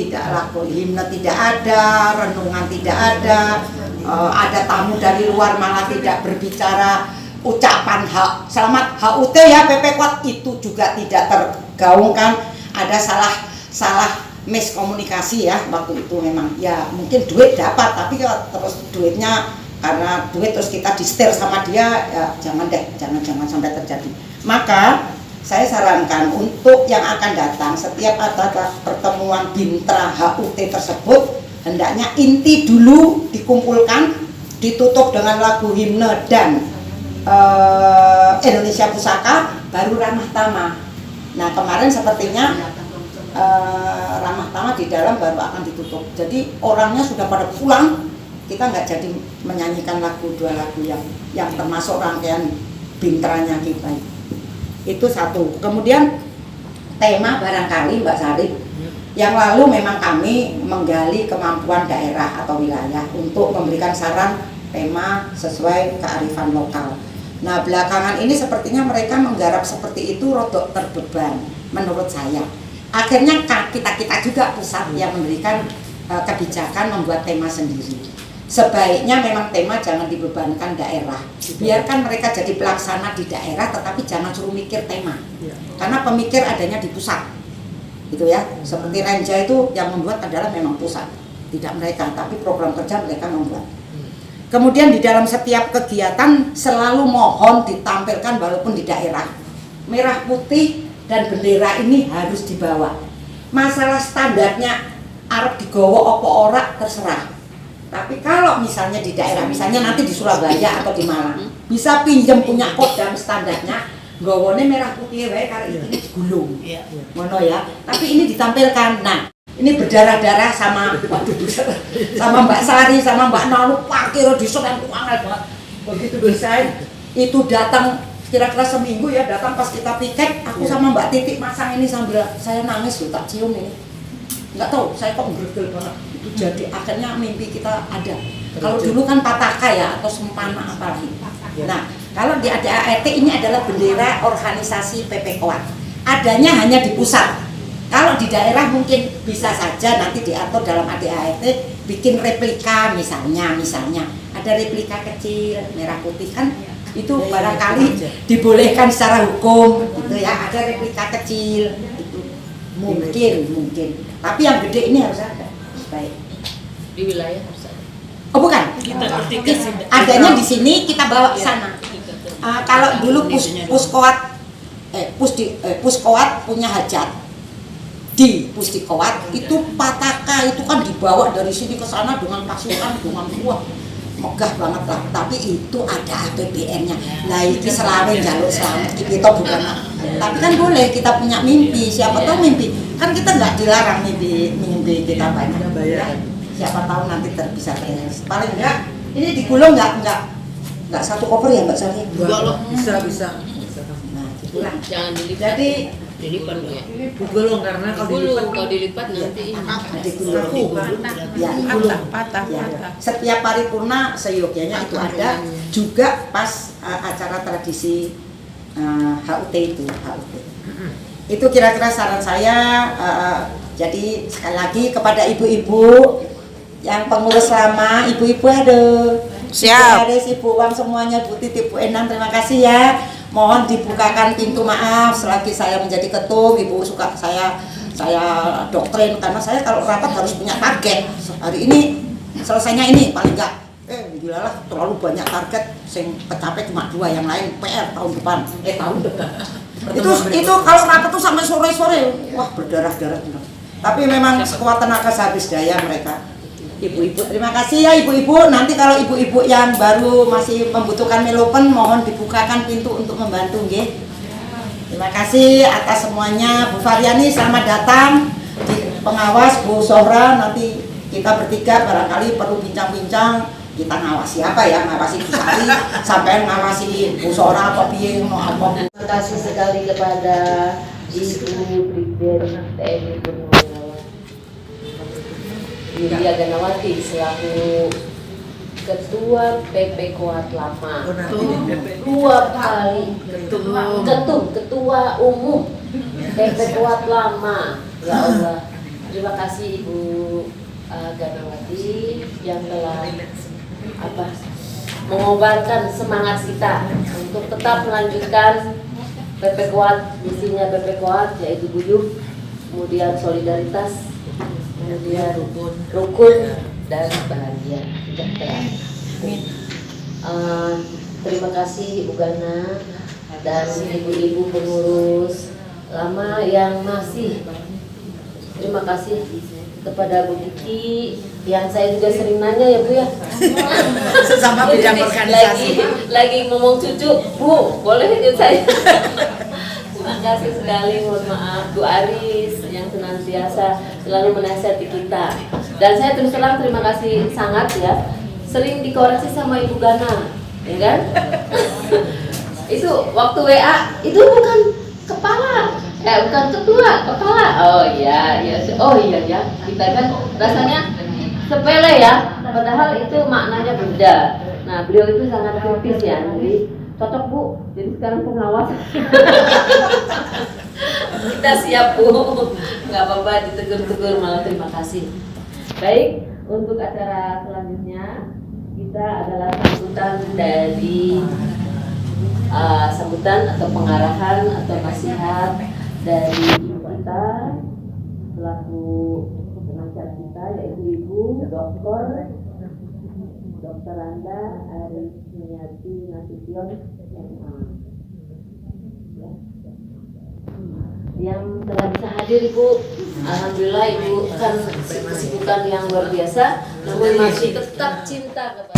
himne tidak ada, renungan tidak ada tamu dari luar malah tidak berbicara ucapan selamat HUT ya PP Kuat, itu juga tidak tergaungkan. Ada salah miskomunikasi ya waktu itu. Memang ya mungkin duit dapat, tapi kalau terus duitnya karena duit terus kita disetir sama dia, ya jangan sampai terjadi. Maka saya sarankan untuk yang akan datang, setiap ada pertemuan Bintra HUT tersebut, hendaknya inti dulu dikumpulkan, ditutup dengan lagu himne dan Indonesia Pusaka, baru ramah tamah. Nah kemarin sepertinya ramah tamah di dalam baru akan ditutup. Jadi orangnya sudah pada pulang, kita nggak jadi menyanyikan dua lagu yang termasuk rangkaian bintranya kita. Itu satu. Kemudian tema barangkali Mbak Sari, yang lalu memang kami menggali kemampuan daerah atau wilayah untuk memberikan saran tema sesuai kearifan lokal. Nah belakangan ini sepertinya mereka menggarap seperti itu rodok terbeban menurut saya. Akhirnya kita juga pusat yang memberikan kebijakan membuat tema sendiri. Sebaiknya memang tema jangan dibebankan daerah, biarkan mereka jadi pelaksana di daerah, tetapi jangan suruh mikir tema, karena pemikir adanya di pusat, gitu ya. Seperti Renja itu yang membuat adalah memang pusat, tidak mereka, tapi program kerja mereka membuat. Kemudian di dalam setiap kegiatan selalu mohon ditampilkan walaupun di daerah, merah putih dan bendera ini harus dibawa. Masalah standarnya arep digowo apa ora terserah. Tapi kalau misalnya di daerah, misalnya nanti di Surabaya atau di Malang, bisa pinjam punya kodam standarnya, gowone merah putih wae karo ini digulung. Ngono ya. Tapi ini ditampilkan. Nah, ini berdarah-darah sama Mbak Sari, sama Mbak Nanu, parkir di yang angel banget. Begitu desain itu datang kira-kira seminggu ya, datang pas kita piket, aku sama Mbak Titik masang ini sambil saya nangis loh, tak cium ini. Nggak tahu, saya kok gergel banget. Itu jadi akhirnya mimpi kita ada. Kalau dulu kan pataka ya atau sempana apa lagi. Nah, kalau di ADART ini adalah bendera organisasi PP Kuat. Adanya hanya di pusat. Kalau di daerah mungkin bisa saja nanti diatur dalam ADART bikin replika misalnya ada replika kecil merah putih kan itu barangkali dibolehkan secara hukum gitu ya, ada replika kecil itu mungkin. Tapi yang gede ini harus ada. Baik. Di wilayah harus ada. Oh bukan. Adanya di sini kita bawa ke sana. Kalau dulu Puskoat punya hajat di Pusdikowat itu pataka itu kan dibawa dari sini ke sana dengan pasukan dengan kuah megah banget lah. Tapi itu ada APBN-nya. Lah iki selawe njaluk selamat kita bukan. Tapi kan boleh kita punya mimpi. Siapa tahu mimpi. Kan kita nggak dilarang mimpi kita banyak. Ya. Siapa tahu nanti bisa terrealisasi. Paling enggak Ini digulung nggak satu koper ya Mbak Sari? Bisa. Nah, gitulah. Jangan dilipat. Jadi dilipat ya. Digulung karena kalau dilipat Kalau dilipat nanti ini. digulung. Ya, digulung. Ya. Setiap paripurna seyogyanya itu ada juga pas acara tradisi HUT itu HUT. Itu kira-kira saran saya. Jadi sekali lagi kepada ibu-ibu yang pengurus lama, ibu-ibu ada. Siap. Ada Ibu Uang semuanya, Bu Titi, Bu Enang, terima kasih ya. Mohon dibukakan pintu maaf selagi saya menjadi ketum. Ibu suka saya doktrin karena saya kalau rapat harus punya target. Hari ini selesainya ini paling enggak. Gila lah terlalu banyak target, sing kecapai cuma 2, yang lain PR tahun depan. Tahun depan. itu kalau rapat tuh sampai sore-sore, wah berdarah-darah benar. Tapi memang sekuat tenaga sehabis daya mereka. Ibu-ibu, terima kasih ya ibu-ibu. Nanti kalau ibu-ibu yang baru masih membutuhkan melopen, mohon dibukakan pintu untuk membantu, nggih. Terima kasih atas semuanya. Bu Variani selamat datang. Di pengawas Bu Sohra, nanti kita bertiga barangkali perlu bincang-bincang. Kita ngawasi apa ya? Ngawasi Bu Sari, sampai ngawasi Bu Sohra apa piye apa. Terima kasih sekali kepada Ibu Brigjen TNI Purnawirawan Yulia Ganawati selaku Ketua PP Kuat Lama, 2 kali Ketua Umum PP Kuat Lama. Ya Allah, terima kasih Ibu Ganawati yang telah mengobarkan semangat kita untuk tetap melanjutkan PP Kuat, misinya PP Kuat yaitu guyup, kemudian solidaritas, kemudian rukun dan bahagia sejahtera. Terima kasih Ibu Gana dan ibu-ibu pengurus lama yang masih. Terima kasih kepada Bu Kiki yang saya juga sering nanya ya Bu ya. sesama bidang organisasi. Lagi ngomong cucu, Bu, boleh ikut saya? Terima kasih sekali, mohon maaf Bu Aris yang senantiasa selalu menasihati kita. Dan saya terus terang terima kasih sangat ya. Sering dikoreksi sama Ibu Gana, ya kan? Itu waktu WA itu bukan kepala, bukan ketua, kepala. Oh iya ya, kita kan rasanya sepele ya, padahal itu maknanya beda. Nah beliau itu sangat kritis ya, jadi cocok Bu, jadi sekarang pengawas. Kita siap Bu, nggak apa-apa ditegur-tegur malah terima kasih. Baik, untuk acara selanjutnya kita adalah sambutan atau pengarahan atau nasihat dari ibu kita selaku pengajar kita yaitu Ibu Dr. Randa Arismiati Nasution MA yang telah bisa hadir Ibu. Alhamdulillah Ibu kan kesibukan yang luar biasa namun masih tetap cinta kepada